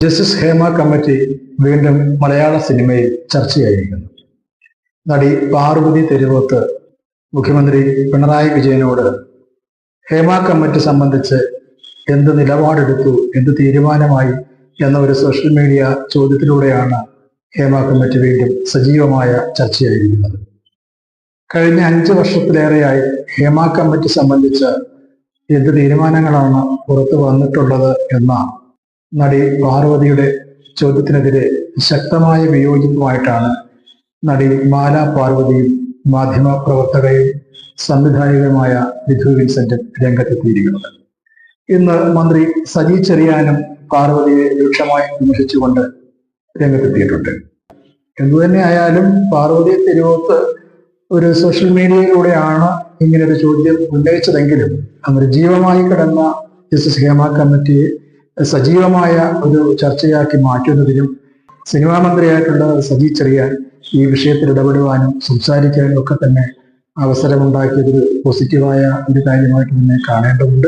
Justice Hema committee വീണ്ടും മലയാള സിനിമയിൽ ചർച്ചയായിരിക്കുന്നു. നടി പാർവതി തെരുവോത്ത് മുഖ്യമന്ത്രി പിണറായി വിജയനോട് ഹേമ കമ്മിറ്റി സംബന്ധിച്ച് എന്ത് നിലപാടെടുത്തു, എന്ത് തീരുമാനമായി എന്ന ഒരു സോഷ്യൽ മീഡിയ ചോദ്യത്തിലൂടെയാണ് ഹേമ കമ്മിറ്റി വീണ്ടും സജീവമായ ചർച്ചയായിരിക്കുന്നത്. കഴിഞ്ഞ 5 വർഷത്തിലേറെയായി ഹേമ കമ്മിറ്റി സംബന്ധിച്ച് എന്ത് തീരുമാനങ്ങളാണ് പുറത്തു വന്നിട്ടുള്ളത് എന്ന നടി പാർവതിയുടെ ചോദ്യത്തിനെതിരെ ശക്തമായ വിയോജിപ്പുമായിട്ടാണ് നടി മാല പാർവതിയും മാധ്യമ പ്രവർത്തകയും സംവിധായകനുമായ വിധു വിൻസെന്റും രംഗത്തെത്തിയിരിക്കുന്നത്. ഇന്ന് മന്ത്രി സജി ചെറിയാനും പാർവതിയെ രൂക്ഷമായി വിമർശിച്ചുകൊണ്ട് രംഗത്തെത്തിയിട്ടുണ്ട്. എന്തുതന്നെ ആയാലും പാർവതി തെരുവോത്ത് ഒരു സോഷ്യൽ മീഡിയയിലൂടെയാണ് ഇങ്ങനൊരു ചോദ്യം ഉന്നയിച്ചതെങ്കിലും നിർജീവമായി കിടന്ന ജസ്റ്റിസ് ഹേമ കമ്മിറ്റിയെ സജീവമായ ഒരു ചർച്ചയാക്കി മാറ്റുന്നതിനും സിനിമാ മന്ത്രിയായിട്ടുള്ള സജി ചെറിയാൻ ഈ വിഷയത്തിൽ ഇടപെടുവാനും സംസാരിക്കാനും ഒക്കെ തന്നെ അവസരമുണ്ടാക്കിയത് പോസിറ്റീവായ ഒരു കാര്യമായിട്ട് തന്നെ കാണേണ്ടതുണ്ട്.